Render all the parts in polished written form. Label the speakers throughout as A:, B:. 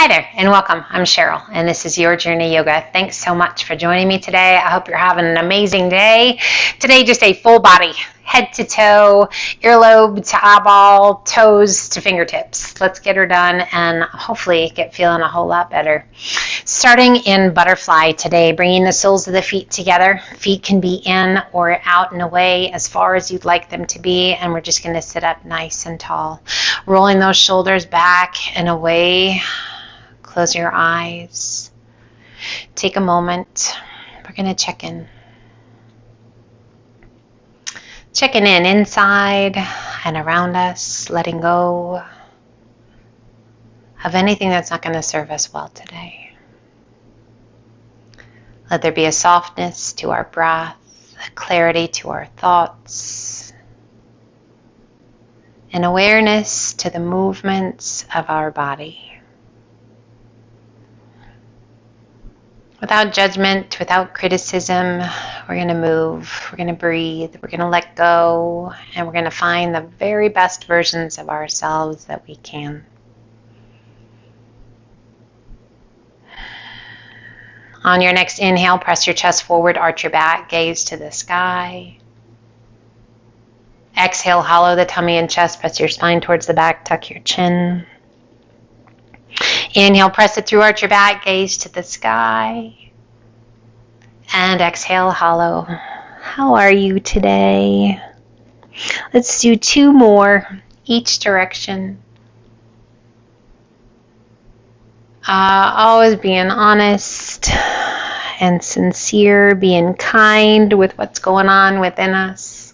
A: Hi there and welcome. I'm Cheryl and this is Your Journey Yoga. Thanks so much for joining me today. I hope you're having an amazing day. Today, just a full body, head to toe, earlobe to eyeball, toes to fingertips. Let's get her done and hopefully get feeling a whole lot better. Starting in butterfly today, bringing the soles of the feet together. Feet can be in or out and away as far as you'd like them to be, and we're just going to sit up nice and tall. Rolling those shoulders back and away. Close your eyes. Take a moment. We're going to check in. Checking in inside and around us, letting go of anything that's not going to serve us well today. Let there be a softness to our breath, a clarity to our thoughts, an awareness to the movements of our body. Without judgment, without criticism, we're going to move, we're going to breathe, we're going to let go, and we're going to find the very best versions of ourselves that we can. On your next inhale, press your chest forward, arch your back, gaze to the sky. Exhale, hollow the tummy and chest, press your spine towards the back, tuck your chin. Inhale, press it through, arch your back, gaze to the sky. And exhale, hollow. How are you today? Let's do 2 more, each direction. Always being honest and sincere, being kind with what's going on within us.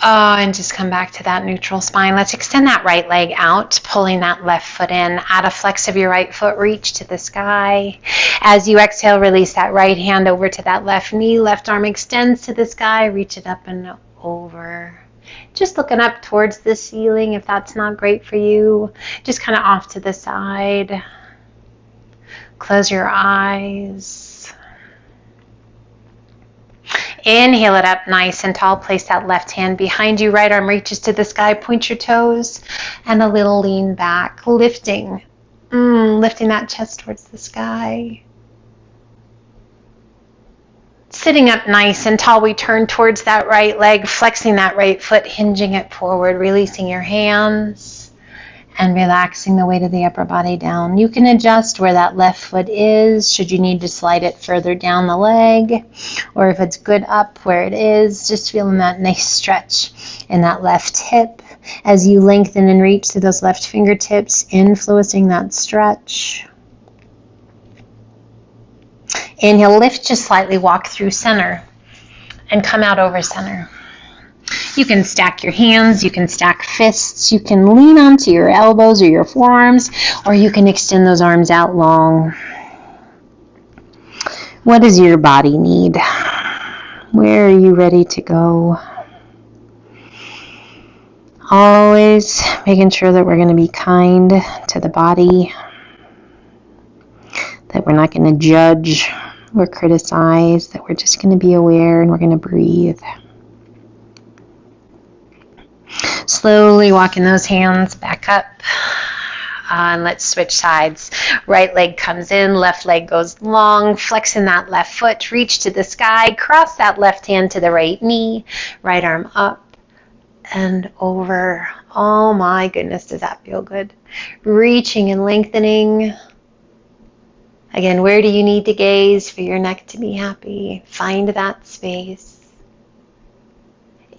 A: And just come back to that neutral spine. Let's extend that right leg out, pulling that left foot in. Add a flex of your right foot, reach to the sky. As you exhale, release that right hand over to that left knee. Left arm extends to the sky, reach it up and over. Just looking up towards the ceiling if that's not great for you. Just kind of off to the side. Close your eyes. Inhale it up nice and tall. Place that left hand behind you. Right arm reaches to the sky. Point your toes and a little lean back. Lifting that chest towards the sky. Sitting up nice and tall, we turn towards that right leg, flexing that right foot, hinging it forward, releasing your hands and relaxing the weight of the upper body down. You can adjust where that left foot is, should you need to slide it further down the leg, or if it's good up where it is, just feeling that nice stretch in that left hip as you lengthen and reach to those left fingertips, influencing that stretch. Inhale, lift just slightly, walk through center and come out over center. You can stack your hands, you can stack fists, you can lean onto your elbows or your forearms, or you can extend those arms out long. What does your body need? Where are you ready to go? Always making sure that we're going to be kind to the body, that we're not going to judge or criticize, that we're just going to be aware and we're going to breathe. Slowly walking those hands back up. And let's switch sides. Right leg comes in, left leg goes long, flexing that left foot, reach to the sky, cross that left hand to the right knee, right arm up and over. Oh my goodness, does that feel good? Reaching and lengthening. Again, where do you need to gaze for your neck to be happy? Find that space.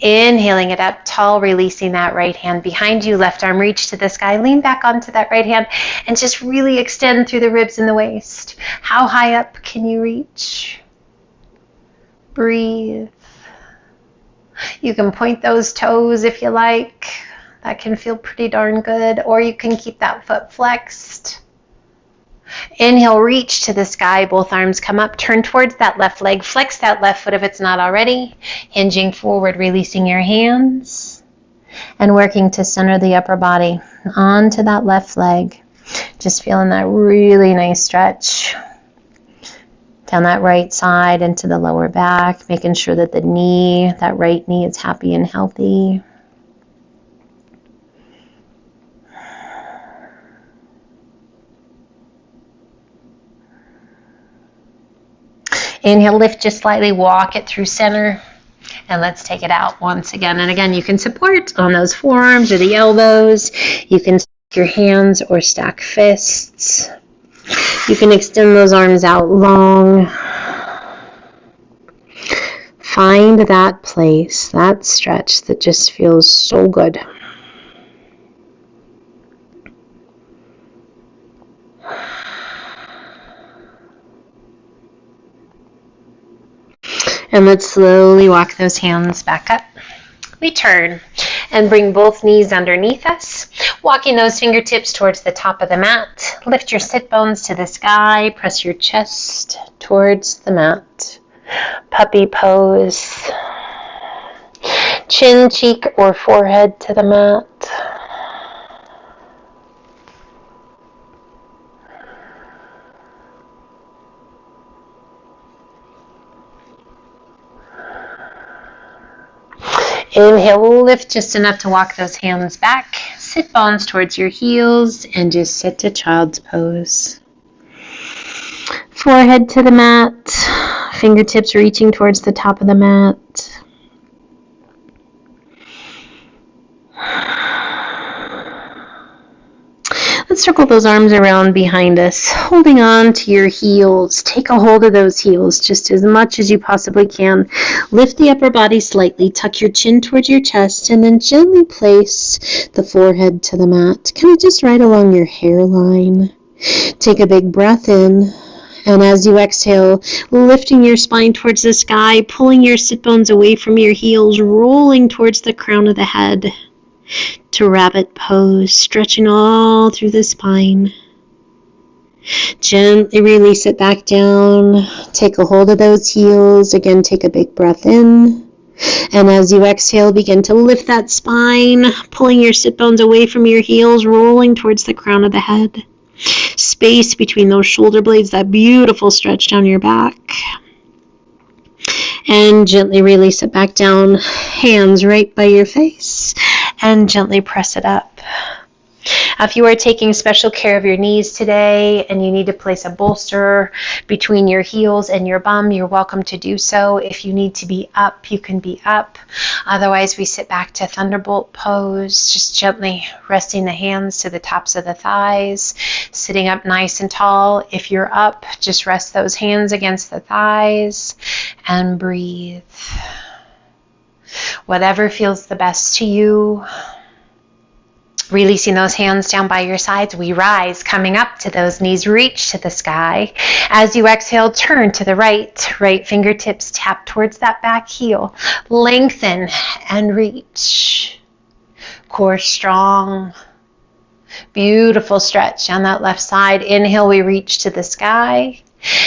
A: Inhaling it up tall, releasing that right hand behind you, left arm reach to the sky, lean back onto that right hand and just really extend through the ribs and the waist. How high up can you reach? Breathe. You can point those toes if you like. That can feel pretty darn good, or you can keep that foot flexed. Inhale, reach to the sky, both arms come up, turn towards that left leg, flex that left foot if it's not already, hinging forward, releasing your hands, and working to center the upper body onto that left leg. Just feeling that really nice stretch down that right side into the lower back, making sure that the knee, that right knee is happy and healthy. Inhale, lift just slightly, walk it through center. And let's take it out once again. And again, you can support on those forearms or the elbows. You can stack your hands or stack fists. You can extend those arms out long. Find that place, that stretch that just feels so good. And let's slowly walk those hands back up. We turn and bring both knees underneath us, walking those fingertips towards the top of the mat. Lift your sit bones to the sky, press your chest towards the mat. Puppy pose. Chin, cheek, or forehead to the mat. Inhale, lift just enough to walk those hands back. Sit bones towards your heels and just sit to child's pose. Forehead to the mat, fingertips reaching towards the top of the mat. Let's circle those arms around behind us, holding on to your heels. Take a hold of those heels just as much as you possibly can. Lift the upper body slightly, tuck your chin towards your chest, and then gently place the forehead to the mat, kind of just right along your hairline. Take a big breath in, and as you exhale, lifting your spine towards the sky, pulling your sit bones away from your heels, rolling towards the crown of the head. To rabbit pose, stretching all through the spine. Gently release it back down. Take a hold of those heels. Again, take a big breath in. And as you exhale, begin to lift that spine, pulling your sit bones away from your heels, rolling towards the crown of the head. Space between those shoulder blades, that beautiful stretch down your back. And gently release it back down. Hands right by your face. And gently press it up. If you are taking special care of your knees today and you need to place a bolster between your heels and your bum, you're welcome to do so. If you need to be up, you can be up. Otherwise, we sit back to thunderbolt pose, just gently resting the hands to the tops of the thighs, sitting up nice and tall. If you're up, just rest those hands against the thighs and breathe. Whatever feels the best to you. Releasing those hands down by your sides, we rise, coming up to those knees, reach to the sky. As you exhale, turn to the right fingertips tap towards that back heel. Lengthen and reach. Core strong. Beautiful stretch down that left side. Inhale, we reach to the sky.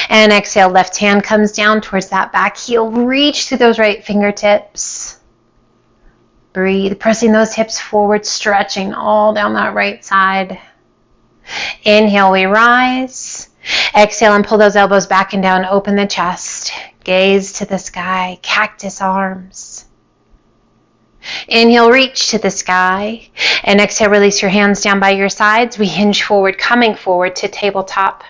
A: And exhale, left hand comes down towards that back heel. Reach to those right fingertips. Breathe, pressing those hips forward, stretching all down that right side. Inhale, we rise. Exhale and pull those elbows back and down. Open the chest. Gaze to the sky. Cactus arms. Inhale, reach to the sky. And exhale, release your hands down by your sides. We hinge forward, coming forward to tabletop.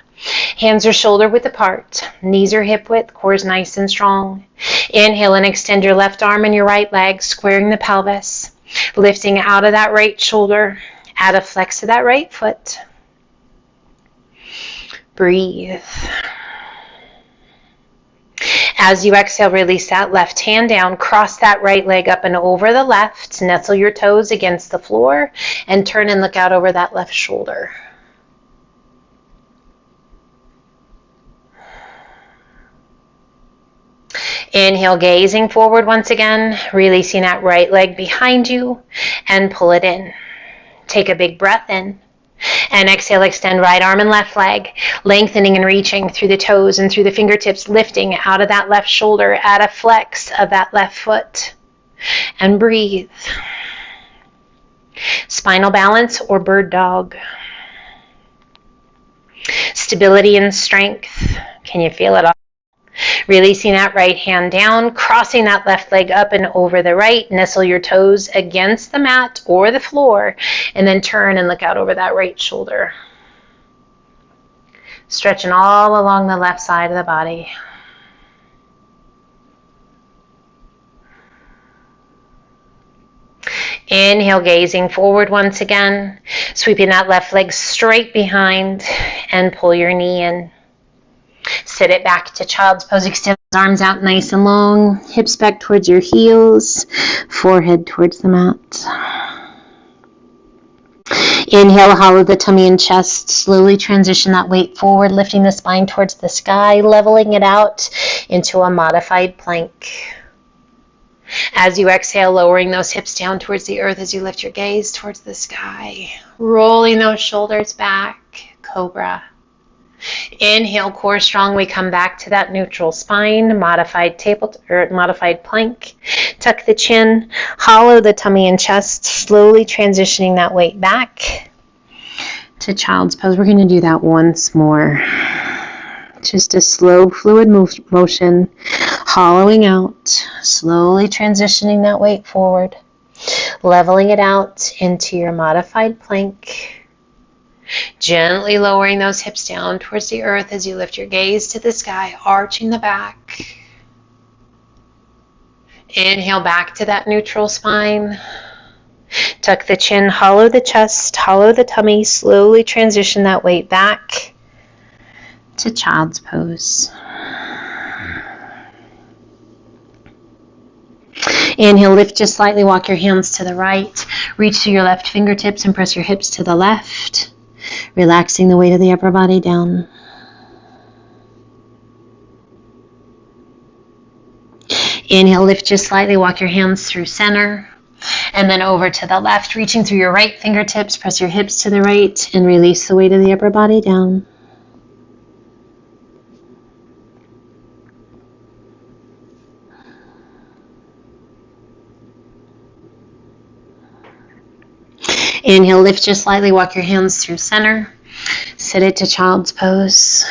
A: Hands are shoulder width apart. Knees are hip width. Core is nice and strong. Inhale and extend your left arm and your right leg, squaring the pelvis. Lifting out of that right shoulder. Add a flex to that right foot. Breathe. As you exhale, release that left hand down. Cross that right leg up and over the left. Nestle your toes against the floor. And turn and look out over that left shoulder. Inhale, gazing forward once again, releasing that right leg behind you and pull it in. Take a big breath in. And exhale, extend right arm and left leg, lengthening and reaching through the toes and through the fingertips, lifting out of that left shoulder, add a flex of that left foot. And breathe. Spinal balance or bird dog. Stability and strength. Can you feel it all? Releasing that right hand down, crossing that left leg up and over the right. Nestle your toes against the mat or the floor, and then turn and look out over that right shoulder. Stretching all along the left side of the body. Inhale, gazing forward once again, sweeping that left leg straight behind and pull your knee in. Sit it back to child's pose. Extend the arms out nice and long, hips back towards your heels, forehead towards the mat. Inhale, hollow the tummy and chest. Slowly transition that weight forward, lifting the spine towards the sky, leveling it out into a modified plank. As you exhale, lowering those hips down towards the earth as you lift your gaze towards the sky. Rolling those shoulders back, cobra. Inhale, core strong. We come back to that neutral spine, modified plank. Tuck the chin, hollow the tummy and chest, slowly transitioning that weight back to child's pose. We're going to do that once more. Just a slow, fluid motion, hollowing out, slowly transitioning that weight forward, leveling it out into your modified plank. Gently lowering those hips down towards the earth as you lift your gaze to the sky, arching the back. Inhale back to that neutral spine. Tuck the chin, hollow the chest, hollow the tummy, slowly transition that weight back to child's pose. Inhale, lift just slightly, walk your hands to the right, reach to your left fingertips and press your hips to the left, relaxing the weight of the upper body down. Inhale, lift just slightly, walk your hands through center, and then over to the left, reaching through your right fingertips, press your hips to the right, and release the weight of the upper body down. Inhale, lift just slightly, walk your hands through center, sit it to child's pose.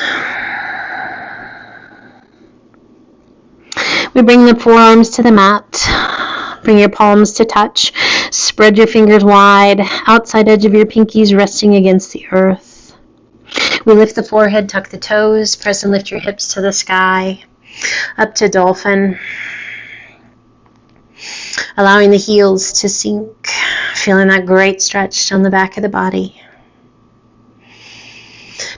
A: We bring the forearms to the mat, bring your palms to touch, spread your fingers wide, outside edge of your pinkies resting against the earth. We lift the forehead, tuck the toes, press and lift your hips to the sky, up to dolphin. Allowing the heels to sink, feeling that great stretch on the back of the body.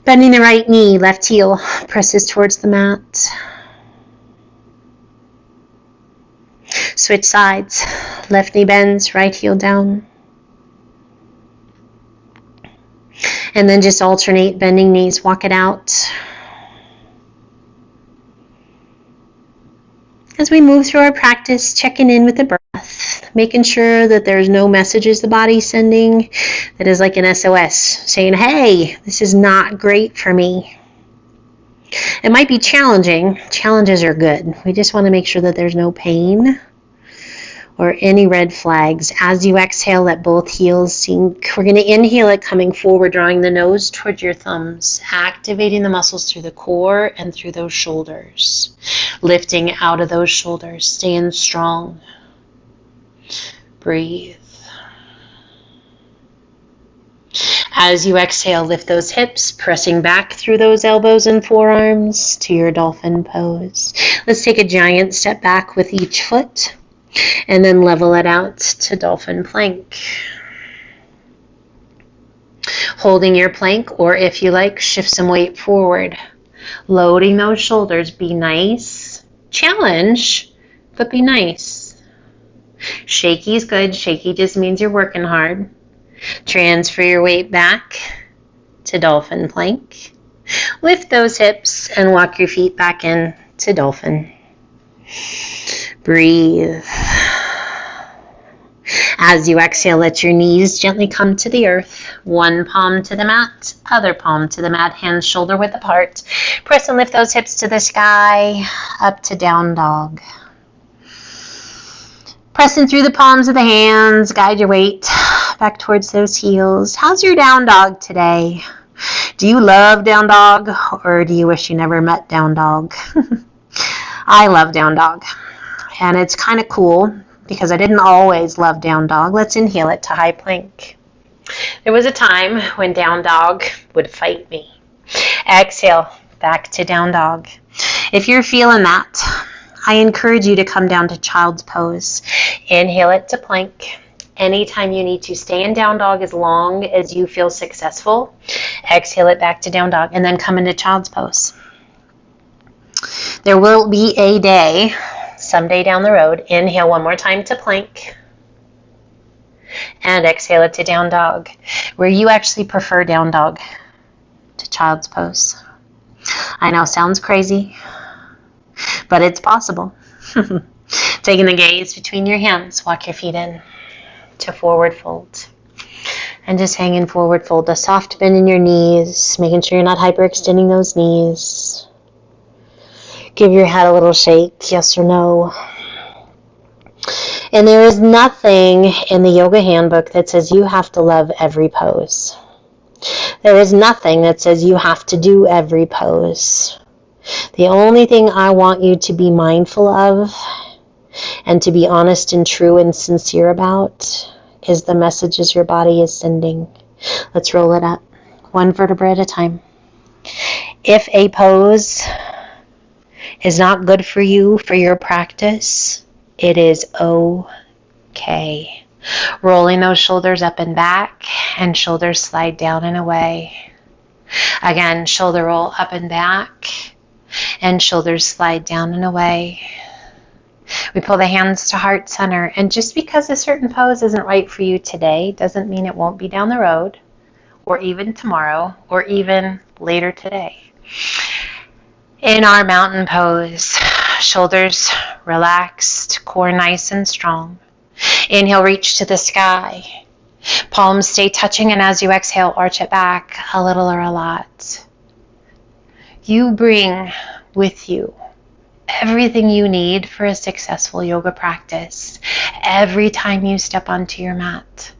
A: Bending the right knee, left heel presses towards the mat. Switch sides, left knee bends, right heel down. And then just alternate bending knees, walk it out. As we move through our practice, checking in with the breath, making sure that there's no messages the body's sending that is like an SOS, saying, hey, this is not great for me. It might be challenging. Challenges are good. We just want to make sure that there's no pain or any red flags. As you exhale, let both heels sink. We're going to inhale it coming forward, drawing the nose towards your thumbs, activating the muscles through the core and through those shoulders. Lifting out of those shoulders, staying strong. Breathe. As you exhale, lift those hips, pressing back through those elbows and forearms to your dolphin pose. Let's take a giant step back with each foot and then level it out to dolphin plank. Holding your plank, or if you like, shift some weight forward. Loading those shoulders, be nice. Challenge, but be nice. Shaky is good. Shaky just means you're working hard. Transfer your weight back to dolphin plank. Lift those hips and walk your feet back in to dolphin. Breathe. As you exhale, let your knees gently come to the earth. One palm to the mat, other palm to the mat, hands shoulder width apart. Press and lift those hips to the sky, up to down dog. Pressing through the palms of the hands, guide your weight back towards those heels. How's your down dog today? Do you love down dog, or do you wish you never met down dog? I love down dog, and it's kind of cool because I didn't always love down dog. Let's inhale it to high plank. There was a time when down dog would fight me. Exhale, back to down dog. If you're feeling that, I encourage you to come down to child's pose. Inhale it to plank. Anytime you need to, stay in down dog as long as you feel successful. Exhale it back to down dog, and then come into child's pose. There will be a day, someday down the road. Inhale one more time to plank. And exhale it to down dog, where you actually prefer down dog to child's pose. I know, sounds crazy, but it's possible. Taking the gaze between your hands, walk your feet in to forward fold. And just hang in forward fold, a soft bend in your knees, making sure you're not hyperextending those knees. Give your head a little shake, yes or no. And there is nothing in the yoga handbook that says you have to love every pose. There is nothing that says you have to do every pose. The only thing I want you to be mindful of and to be honest and true and sincere about is the messages your body is sending. Let's roll it up, one vertebra at a time. If a pose is not good for you, for your practice, it is okay. Rolling those shoulders up and back, and shoulders slide down and away. Again, shoulder roll up and back, and shoulders slide down and away. We pull the hands to heart center, and just because a certain pose isn't right for you today doesn't mean it won't be down the road, or even tomorrow, or even later today. In our mountain pose, shoulders relaxed, core nice and strong. Inhale, reach to the sky. Palms stay touching, and as you exhale, arch it back a little or a lot. You bring with you everything you need for a successful yoga practice every time you step onto your mat.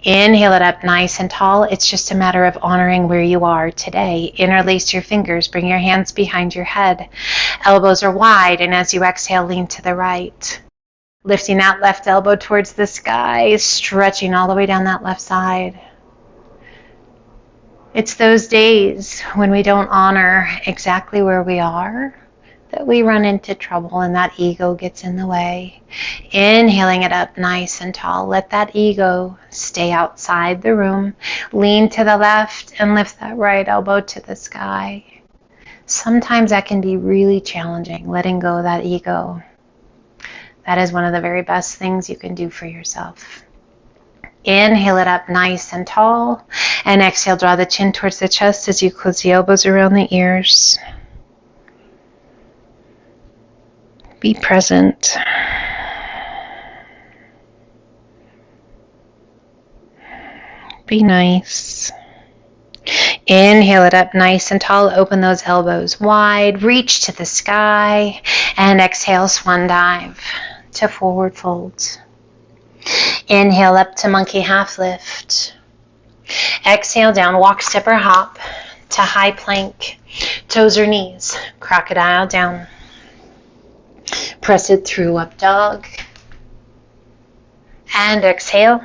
A: Inhale it up nice and tall. It's just a matter of honoring where you are today. Interlace your fingers. Bring your hands behind your head. Elbows are wide, and as you exhale, lean to the right. Lifting that left elbow towards the sky, stretching all the way down that left side. It's those days when we don't honor exactly where we are that we run into trouble and that ego gets in the way. Inhaling it up nice and tall. Let that ego stay outside the room. Lean to the left and lift that right elbow to the sky. Sometimes that can be really challenging, letting go of that ego. That is one of the very best things you can do for yourself. Inhale it up nice and tall. And exhale, draw the chin towards the chest as you close the elbows around the ears. Be present. Be nice. Inhale it up nice and tall. Open those elbows wide. Reach to the sky. And exhale, swan dive to forward fold. Inhale up to monkey half lift. Exhale down, walk, step, or hop to high plank. Toes or knees. Crocodile down. Press it through up dog. And exhale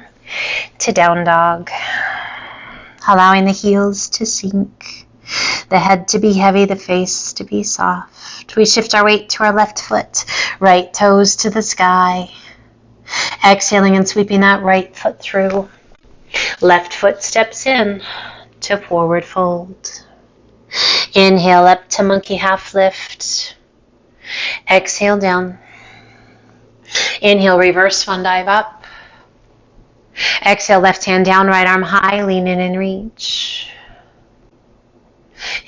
A: to down dog. Allowing the heels to sink. The head to be heavy, the face to be soft. We shift our weight to our left foot. Right toes to the sky. Exhaling and sweeping that right foot through. Left foot steps in to forward fold. Inhale up to monkey half lift. Exhale down. Inhale, reverse swan dive up. Exhale, left hand down, right arm high, lean in and reach.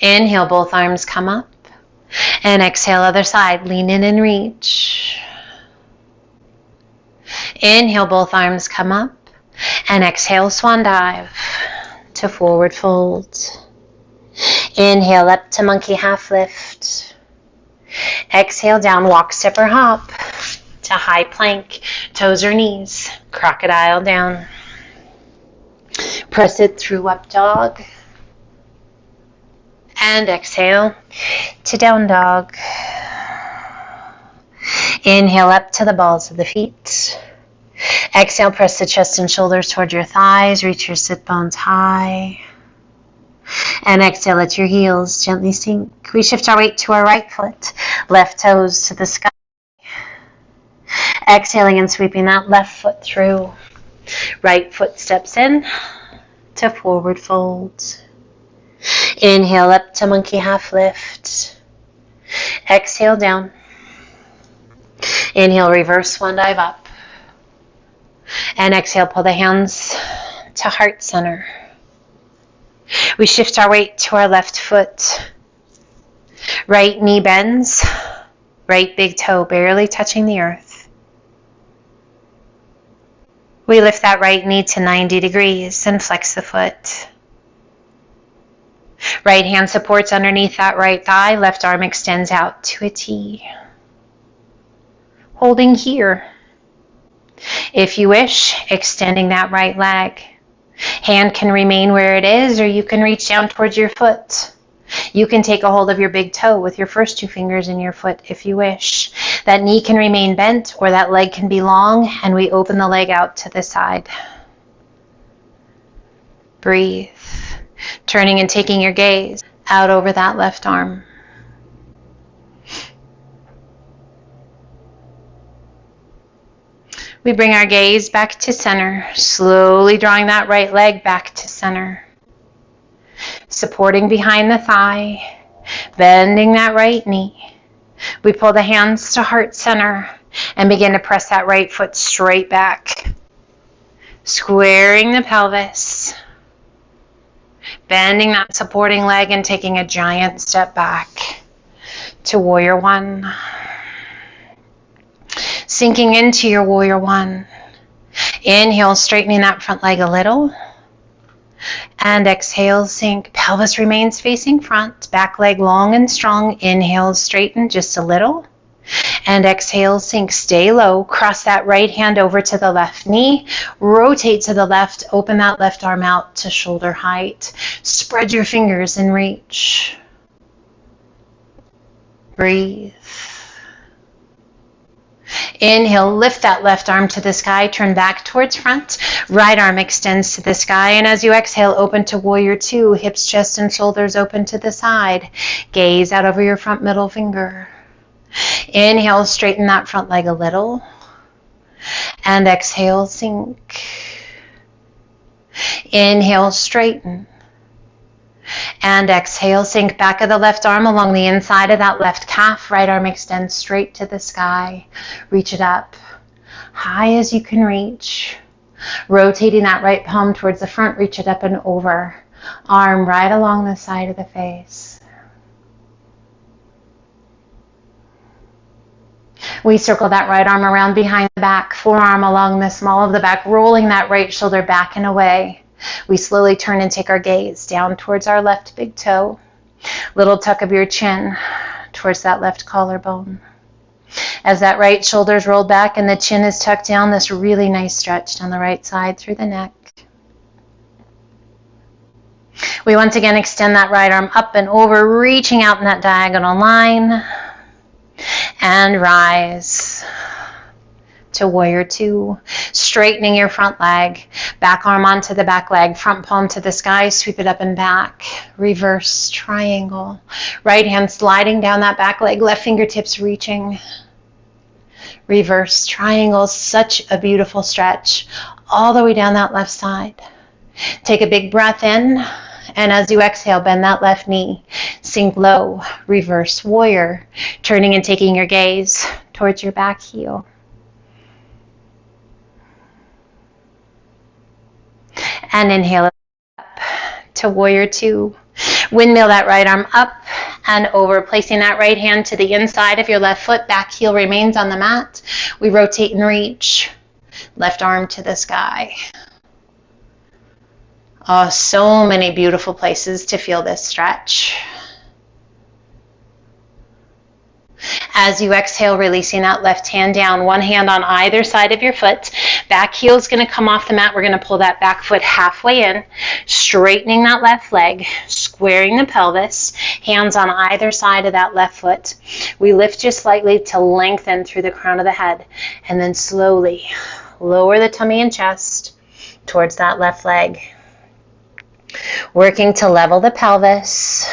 A: Inhale, both arms come up. And exhale, other side, lean in and reach. Inhale, both arms come up. And exhale, swan dive to forward fold. Inhale, up to monkey half lift. Exhale, down, walk, step, or hop to high plank, toes or knees, crocodile down. Press it through up dog. And exhale to down dog. Inhale up to the balls of the feet. Exhale, press the chest and shoulders toward your thighs. Reach your sit bones high. And exhale, let your heels gently sink. We shift our weight to our right foot. Left toes to the sky. Exhaling and sweeping that left foot through. Right foot steps in to forward fold. Inhale up to monkey half lift. Exhale down. Inhale, reverse swan dive up. And exhale, pull the hands to heart center. We shift our weight to our left foot. Right knee bends. Right big toe barely touching the earth. We lift that right knee to 90 degrees and flex the foot. Right hand supports underneath that right thigh. Left arm extends out to a T. Holding here. If you wish, extending that right leg. Hand can remain where it is, or you can reach down towards your foot. You can take a hold of your big toe with your first two fingers in your foot if you wish. That knee can remain bent, or that leg can be long, and we open the leg out to the side. Breathe. Turning and taking your gaze out over that left arm. We bring our gaze back to center, slowly drawing that right leg back to center. Supporting behind the thigh, bending that right knee. We pull the hands to heart center and begin to press that right foot straight back. Squaring the pelvis. Bending that supporting leg and taking a giant step back to warrior one. Sinking into your warrior one. Inhale, straightening that front leg a little. And exhale, sink. Pelvis remains facing front. Back leg long and strong. Inhale, straighten just a little. And exhale, sink. Stay low. Cross that right hand over to the left knee. Rotate to the left. Open that left arm out to shoulder height. Spread your fingers and reach. Breathe. Inhale, lift that left arm to the sky, turn back towards front. Right arm extends to the sky, and as you exhale, open to warrior two. Hips, chest, and shoulders open to the side. Gaze out over your front middle finger. Inhale, straighten that front leg a little. And exhale, sink. Inhale, straighten. And exhale, sink. Back of the left arm along the inside of that left calf. Right arm extends straight to the sky. Reach it up, high as you can reach. Rotating that right palm towards the front. Reach it up and over. Arm right along the side of the face. We circle that right arm around behind the back. Forearm along the small of the back. Rolling that right shoulder back and away. We slowly turn and take our gaze down towards our left big toe. Little tuck of your chin towards that left collarbone. As that right shoulder is rolled back and the chin is tucked down, this really nice stretch down the right side through the neck. We once again extend that right arm up and over, reaching out in that diagonal line. And rise to warrior two. Straightening your front leg. Back arm onto the back leg. Front palm to the sky. Sweep it up and back. Reverse triangle. Right hand sliding down that back leg. Left fingertips reaching. Reverse triangle. Such a beautiful stretch. All the way down that left side. Take a big breath in. And as you exhale, bend that left knee. Sink low. Reverse warrior. Turning and taking your gaze towards your back heel. And inhale up to warrior two. Windmill that right arm up and over, placing that right hand to the inside of your left foot. Back heel remains on the mat. We rotate and reach. Left arm to the sky. Oh, so many beautiful places to feel this stretch. As you exhale, releasing that left hand down, one hand on either side of your foot. Back heel is going to come off the mat. We're going to pull that back foot halfway in, straightening that left leg, squaring the pelvis, hands on either side of that left foot. We lift just slightly to lengthen through the crown of the head, and then slowly lower the tummy and chest towards that left leg. Working to level the pelvis.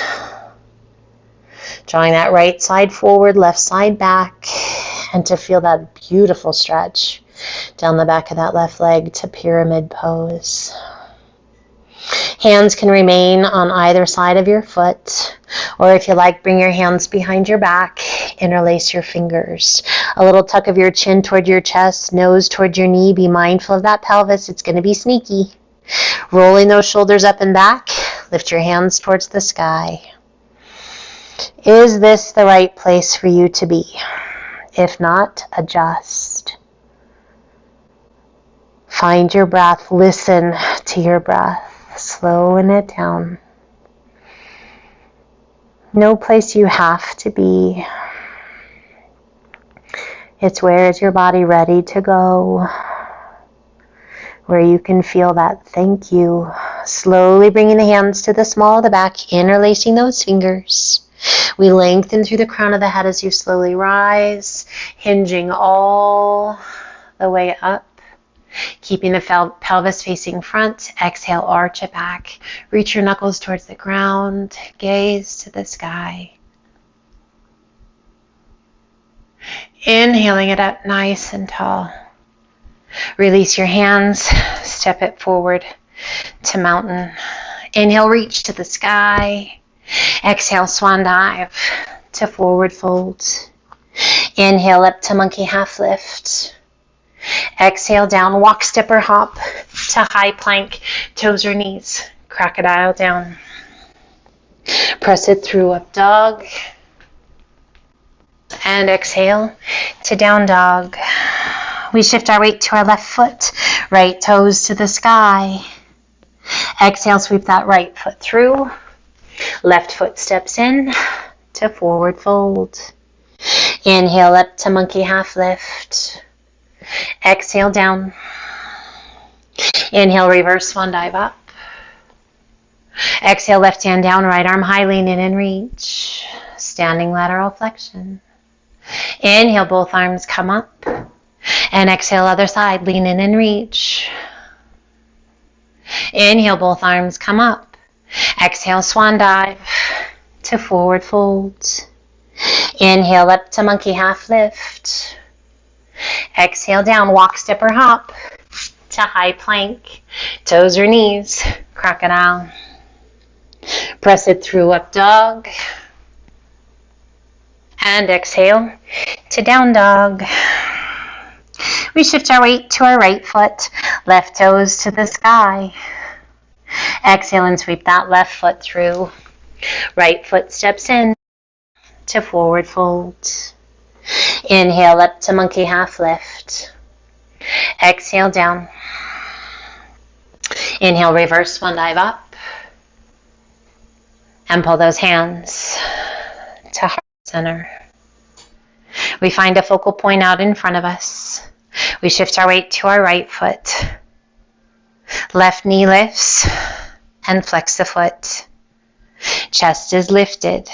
A: Drawing that right side forward, left side back, and to feel that beautiful stretch Down the back of that left leg to pyramid pose. Hands can remain on either side of your foot, or if you like, bring your hands behind your back, interlace your fingers. A little tuck of your chin toward your chest, nose toward your knee. Be mindful of that pelvis. It's going to be sneaky. Rolling those shoulders up and back. Lift your hands towards the sky. Is this the right place for you to be? If not, adjust. Find your breath. Listen to your breath. Slowing it down. No place you have to be. It's where is your body ready to go, where you can feel that thank you. Slowly bringing the hands to the small of the back, interlacing those fingers. We lengthen through the crown of the head as you slowly rise, hinging all the way up. Keeping the pelvis facing front, exhale, arch it back. Reach your knuckles towards the ground, gaze to the sky. Inhaling it up nice and tall. Release your hands, step it forward to mountain. Inhale, reach to the sky. Exhale, swan dive to forward fold. Inhale up to monkey half lift. Exhale down, walk, step, or hop to high plank, toes or knees, crocodile down. Press it through, up dog. And exhale to down dog. We shift our weight to our left foot, right toes to the sky. Exhale, sweep that right foot through. Left foot steps in to forward fold. Inhale up to monkey half lift. Exhale down. Inhale, reverse swan dive up. Exhale, left hand down, right arm high, lean in and reach. Standing lateral flexion. Inhale, both arms come up. And exhale, other side, lean in and reach. Inhale, both arms come up. Exhale, swan dive to forward fold. Inhale, up to monkey half lift. Exhale down, walk, step, or hop to high plank, toes or knees, crocodile. Press it through, up dog. And exhale to down dog. We shift our weight to our right foot, left toes to the sky. Exhale and sweep that left foot through. Right foot steps in to forward fold. Inhale up to monkey half lift. Exhale down. Inhale, reverse swan dive up. And pull those hands to heart center. We find a focal point out in front of us. We shift our weight to our right foot. Left knee lifts and flex the foot. Chest is lifted.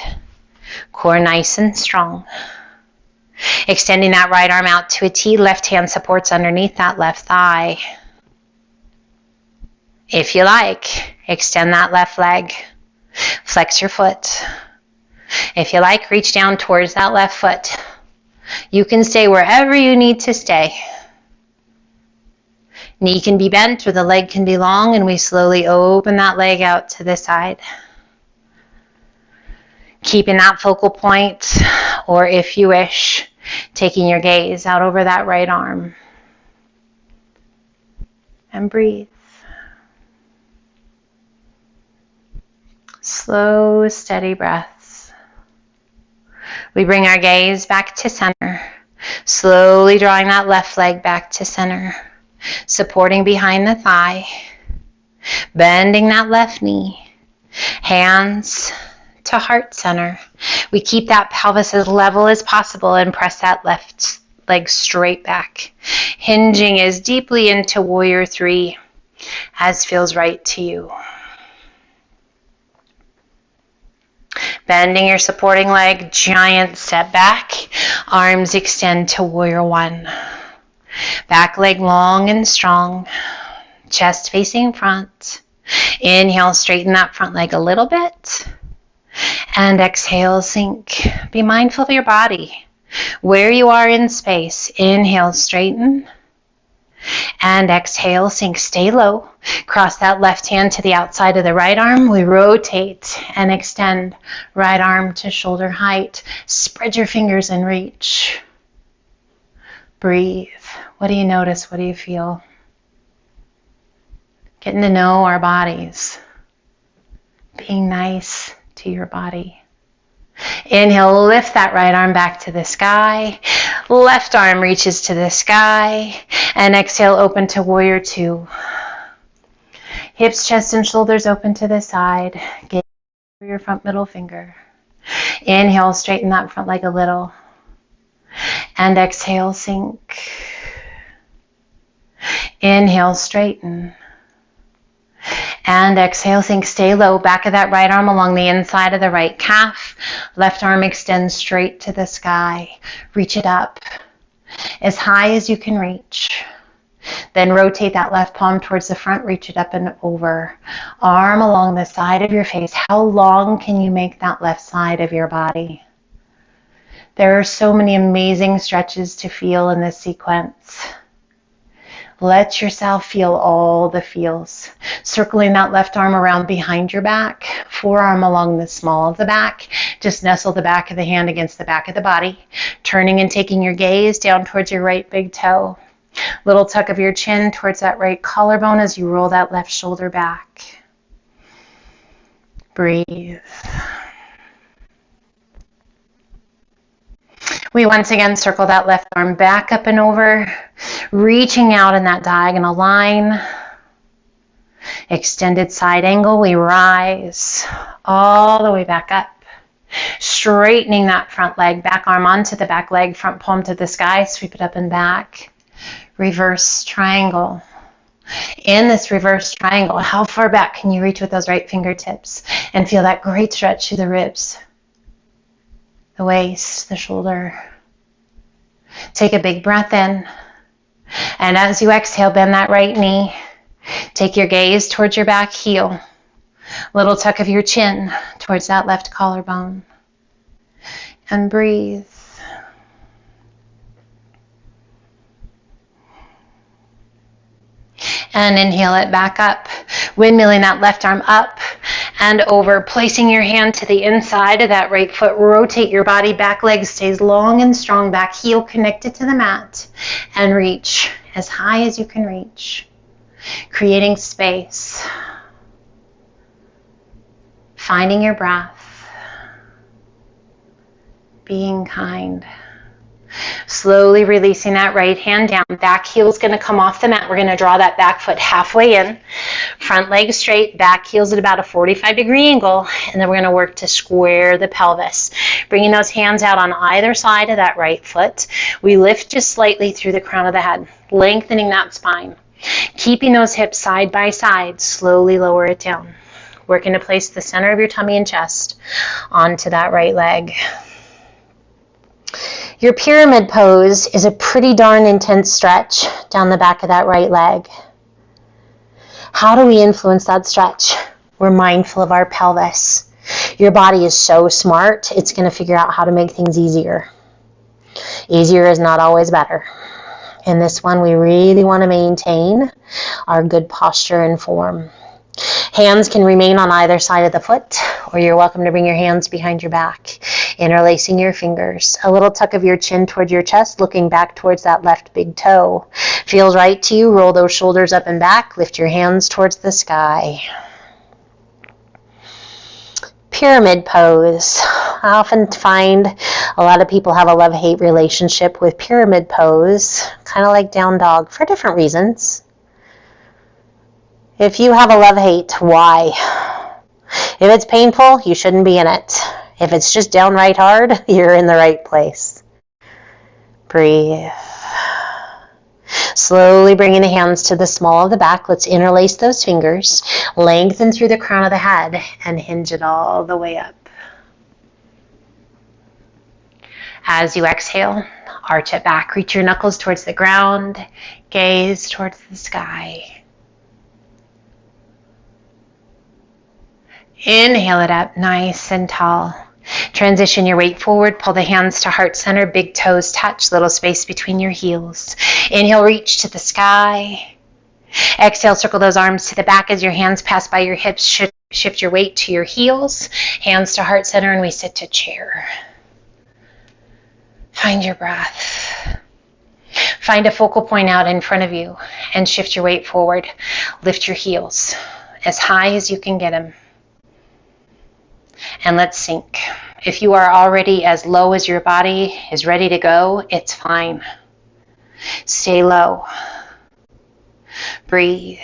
A: Core nice and strong. Extending that right arm out to a T, left hand supports underneath that left thigh. If you like, extend that left leg. Flex your foot. If you like, reach down towards that left foot. You can stay wherever you need to stay. Knee can be bent or the leg can be long, and we slowly open that leg out to the side. Keeping that focal point, or if you wish, taking your gaze out over that right arm. And breathe. Slow, steady breaths. We bring our gaze back to center, slowly drawing that left leg back to center, supporting behind the thigh, bending that left knee, hands to heart center. We keep that pelvis as level as possible and press that left leg straight back, hinging as deeply into warrior 3 as feels right to you. Bending your supporting leg, giant step back, arms extend to warrior 1. Back leg long and strong, chest facing front. Inhale, straighten that front leg a little bit. And exhale, sink. Be mindful of your body, where you are in space. Inhale, straighten. And exhale, sink, stay low. Cross that left hand to the outside of the right arm. We rotate and extend right arm to shoulder height. Spread your fingers and reach. Breathe. What do you notice? What do you feel? Getting to know our bodies. Being nice to your body. Inhale, lift that right arm back to the sky. Left arm reaches to the sky. And exhale, open to warrior two. Hips, chest, and shoulders open to the side. Get your front middle finger. Inhale, straighten that front leg a little. And exhale, sink. Inhale, straighten. And exhale, sink, stay low. Back of that right arm along the inside of the right calf. Left arm extends straight to the sky. Reach it up as high as you can reach. Then rotate that left palm towards the front. Reach it up and over. Arm along the side of your face. How long can you make that left side of your body? There are so many amazing stretches to feel in this sequence. Let yourself feel all the feels. Circling that left arm around behind your back, forearm along the small of the back. Just nestle the back of the hand against the back of the body. Turning and taking your gaze down towards your right big toe. Little tuck of your chin towards that right collarbone as you roll that left shoulder back. Breathe. We once again circle that left arm back up and over, reaching out in that diagonal line. Extended side angle, we rise all the way back up. Straightening that front leg, back arm onto the back leg, front palm to the sky, sweep it up and back. Reverse triangle. In this reverse triangle, how far back can you reach with those right fingertips? And feel that great stretch through the ribs. The waist, the shoulder. Take a big breath in. And as you exhale, bend that right knee. Take your gaze towards your back heel. Little tuck of your chin towards that left collarbone. And breathe. And inhale it back up. Windmilling that left arm up and over, placing your hand to the inside of that right foot. Rotate your body, back leg stays long and strong, back heel connected to the mat, and reach as high as you can reach, creating space, finding your breath, being kind. Slowly releasing that right hand down. Back heel's going to come off the mat. We're going to draw that back foot halfway in. Front leg straight. Back heel's at about a 45-degree angle. And then we're going to work to square the pelvis. Bringing those hands out on either side of that right foot. We lift just slightly through the crown of the head. Lengthening that spine. Keeping those hips side by side. Slowly lower it down. Working to place the center of your tummy and chest onto that right leg. Your pyramid pose is a pretty darn intense stretch down the back of that right leg. How do we influence that stretch? We're mindful of our pelvis. Your body is so smart, it's going to figure out how to make things easier. Easier is not always better. In this one, we really want to maintain our good posture and form. Hands can remain on either side of the foot, or you're welcome to bring your hands behind your back, interlacing your fingers. A little tuck of your chin toward your chest, looking back towards that left big toe. Feels right to you, roll those shoulders up and back, lift your hands towards the sky. Pyramid pose. I often find a lot of people have a love-hate relationship with pyramid pose, kind of like down dog, for different reasons. If you have a love-hate, why? If it's painful, you shouldn't be in it. If it's just downright hard, you're in the right place. Breathe. Slowly bringing the hands to the small of the back. Let's interlace those fingers. Lengthen through the crown of the head and hinge it all the way up. As you exhale, arch it back. Reach your knuckles towards the ground. Gaze towards the sky. Inhale it up, nice and tall. Transition your weight forward. Pull the hands to heart center. Big toes touch. Little space between your heels. Inhale, reach to the sky. Exhale, circle those arms to the back as your hands pass by your hips. Shift your weight to your heels. Hands to heart center, and we sit to chair. Find your breath. Find a focal point out in front of you and shift your weight forward. Lift your heels as high as you can get them. And let's sink. If you are already as low as your body is ready to go, it's fine. Stay low. Breathe.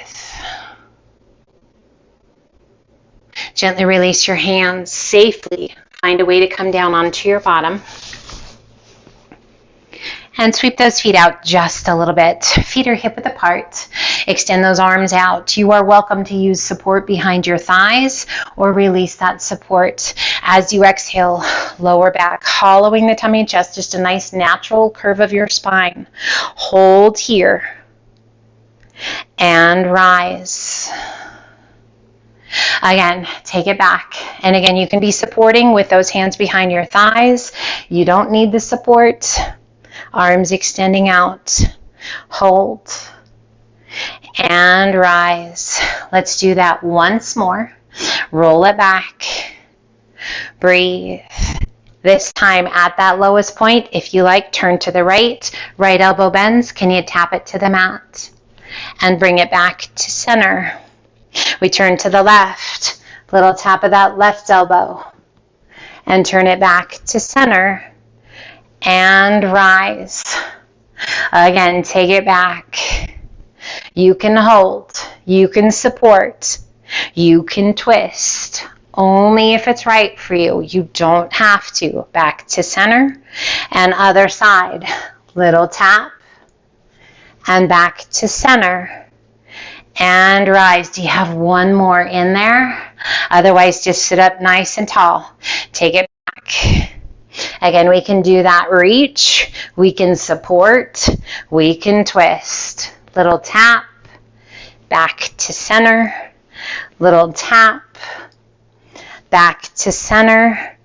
A: Gently release your hands safely. Find a way to come down onto your bottom. And sweep those feet out just a little bit. Feet are hip width apart. Extend those arms out. You are welcome to use support behind your thighs or release that support as you exhale. Lower back, hollowing the tummy and chest. Just a nice natural curve of your spine. Hold here. And rise. Again, take it back. And again, you can be supporting with those hands behind your thighs. You don't need the support. Arms extending out. Hold. And rise. Let's do that once more. Roll it back. Breathe. This time at that lowest point, if you like, turn to the right. Right elbow bends. Can you tap it to the mat? And bring it back to center. We turn to the left. Little tap of that left elbow. And turn it back to center. And rise. Again, take it back. You can hold. You can support. You can twist. Only if it's right for you. You don't have to. Back to center. And other side. Little tap. And back to center. And rise. Do you have one more in there? Otherwise, just sit up nice and tall. Take it back. Again, we can do that reach. We can support. We can twist. Little tap. Back to center. Little tap. Back to center.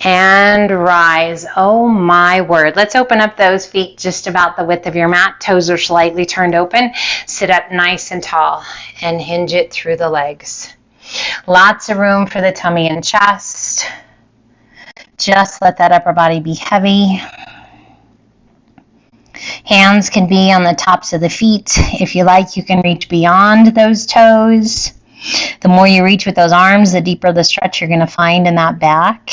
A: And rise. Oh my word. Let's open up those feet just about the width of your mat. Toes are slightly turned open. Sit up nice and tall and hinge it through the legs. Lots of room for the tummy and chest. Just let that upper body be heavy. Hands can be on the tops of the feet. If you like, you can reach beyond those toes. The more you reach with those arms, the deeper the stretch you're going to find in that back.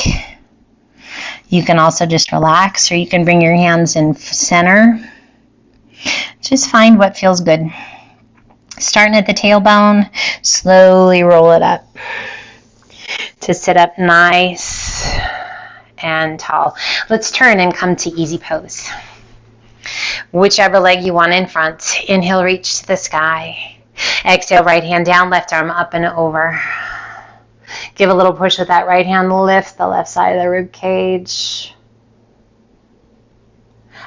A: You can also just relax, or you can bring your hands in center. Just find what feels good. Starting at the tailbone, slowly roll it up to sit up nice and tall. Let's turn and come to easy pose. Whichever leg you want in front. Inhale, reach to the sky. Exhale, right hand down, left arm up and over. Give a little push with that right hand. Lift the left side of the rib cage.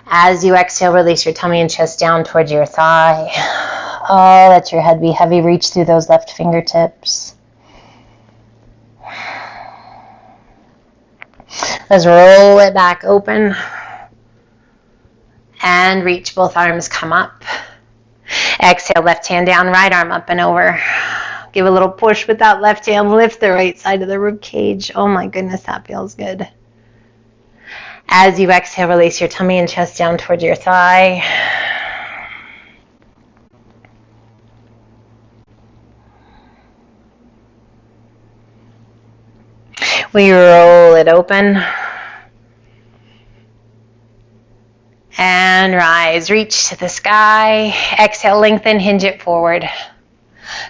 A: As you exhale, release your tummy and chest down towards your thigh. Oh, let your head be heavy. Reach through those left fingertips. Let's roll it back open. And reach, both arms come up. Exhale, left hand down, right arm up and over. Give a little push with that left hand. Lift the right side of the rib cage. Oh my goodness, that feels good. As you exhale, release your tummy and chest down towards your thigh. We roll it open. And rise. Reach to the sky. Exhale, lengthen, hinge it forward.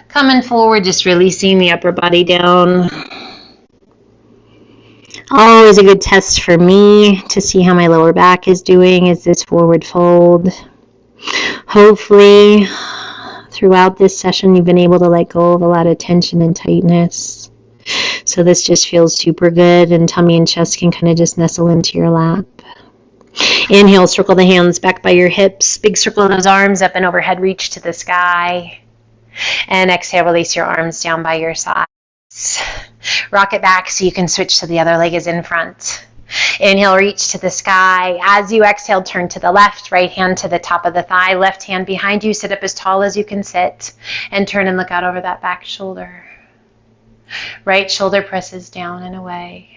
A: Coming forward, just releasing the upper body down. Always a good test for me to see how my lower back is doing is this forward fold. Hopefully, throughout this session, you've been able to let go of a lot of tension and tightness. So this just feels super good, and tummy and chest can kind of just nestle into your lap. Inhale, circle the hands back by your hips. Big circle of those arms up and overhead, reach to the sky. And exhale, release your arms down by your sides. release. Rock it back so you can switch to the other leg is in front. Inhale, reach to the sky. As you exhale, turn to the left, right hand to the top of the thigh, left hand behind you, sit up as tall as you can sit, and turn and look out over that back shoulder. Right shoulder presses down and away.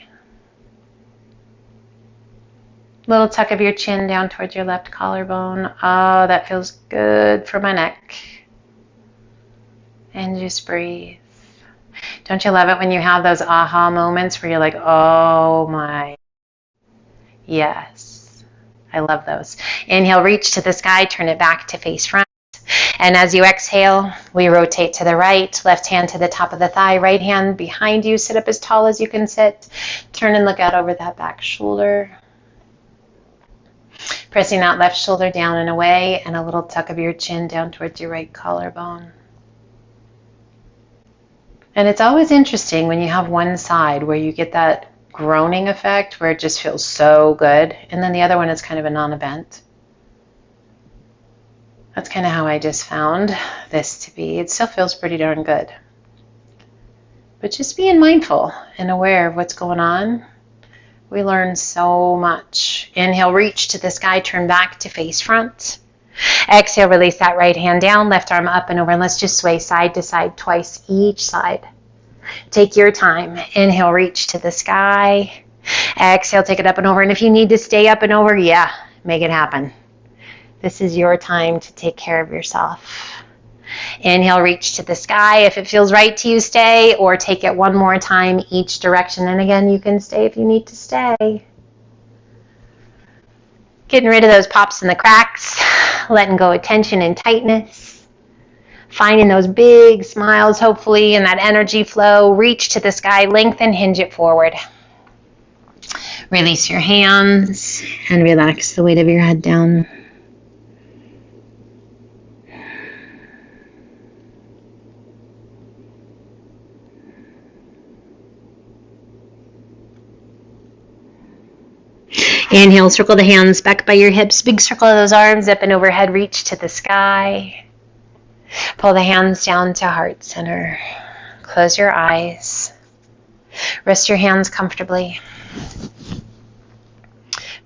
A: Little tuck of your chin down towards your left collarbone. Oh, that feels good for my neck. And just breathe. Don't you love it when you have those aha moments where you're like, oh my, yes. I love those. Inhale, reach to the sky, turn it back to face front. And as you exhale, we rotate to the right, left hand to the top of the thigh, right hand behind you, sit up as tall as you can sit. Turn and look out over that back shoulder. Pressing that left shoulder down and away, and a little tuck of your chin down towards your right collarbone. And it's always interesting when you have one side where you get that groaning effect where it just feels so good, and then the other one is kind of a non-event. That's kind of how I just found this to be. It still feels pretty darn good. But just being mindful and aware of what's going on, we learn so much. Inhale, reach to the sky, turn back to face front. Exhale, release that right hand down, left arm up and over, and let's just sway side to side twice each side. Take your time. Inhale, reach to the sky. Exhale, take it up and over, and if you need to stay up and over, yeah, make it happen. This is your time to take care of yourself. Inhale, reach to the sky. If it feels right to you, stay, or take it one more time each direction. And again, you can stay if you need to stay. Getting rid of those pops and the cracks, letting go of tension and tightness. Finding those big smiles, hopefully, and that energy flow. Reach to the sky, lengthen, hinge it forward. Release your hands and relax the weight of your head down. Inhale, circle the hands back by your hips. Big circle of those arms up and overhead. Reach to the sky. Pull the hands down to heart center. Close your eyes. Rest your hands comfortably.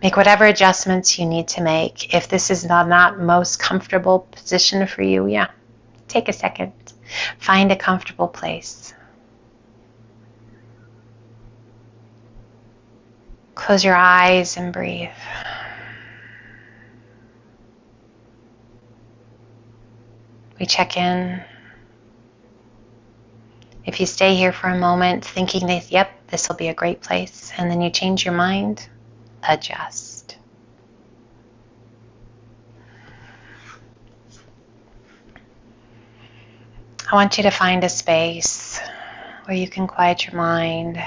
A: Make whatever adjustments you need to make. If this is not most comfortable position for you, yeah, take a second. Find a comfortable place. Close your eyes and breathe. We check in. If you stay here for a moment thinking that, yep, this will be a great place, and then you change your mind, adjust. I want you to find a space where you can quiet your mind.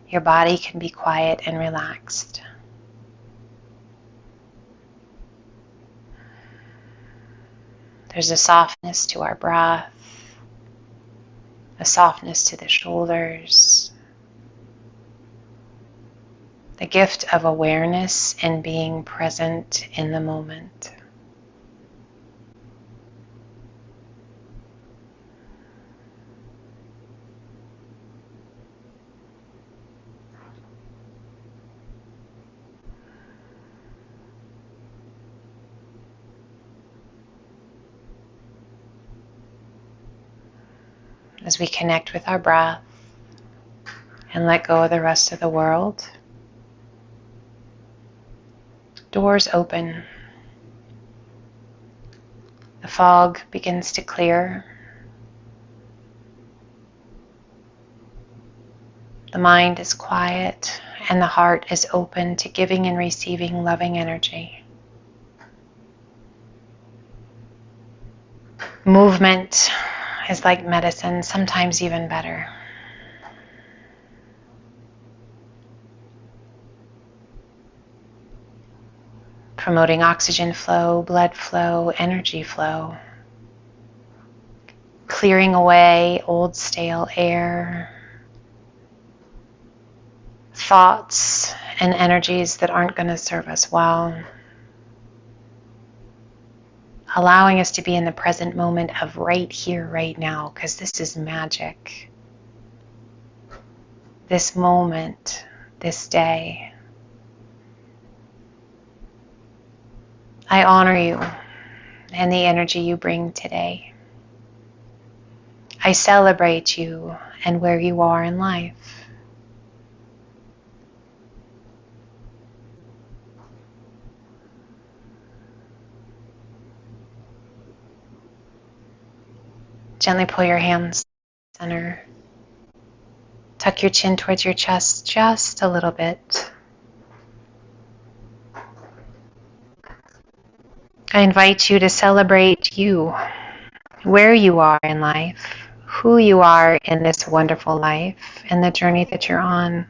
A: Your body can be quiet and relaxed. There's a softness to our breath, a softness to the shoulders, the gift of awareness and being present in the moment. As we connect with our breath and let go of the rest of the world, doors open. The fog begins to clear. The mind is quiet and the heart is open to giving and receiving loving energy. Movement is like medicine, sometimes even better. Promoting oxygen flow, blood flow, energy flow. Clearing away old stale air, thoughts and energies that aren't going to serve us well. Allowing us to be in the present moment of right here, right now, because this is magic. this moment, this day. I honor you and the energy you bring today. I celebrate you and where you are in life. Gently pull your hands to the center. Tuck your chin towards your chest just a little bit. I invite you to celebrate you, where you are in life, who you are in this wonderful life, and the journey that you're on.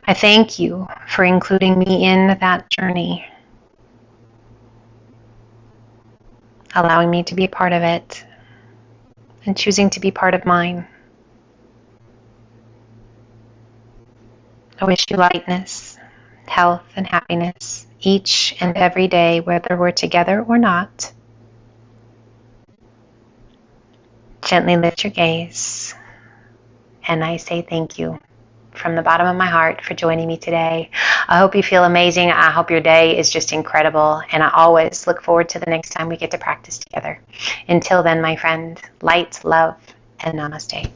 A: I thank you for including me in that journey, allowing me to be part of it, and choosing to be part of mine. I wish you lightness, health, and happiness each and every day, whether we're together or not. Gently lift your gaze, and I say thank you from the bottom of my heart for joining me today. I hope you feel amazing. I hope your day is just incredible, and I always look forward to the next time we get to practice together. Until then, my friend, light, love, and namaste.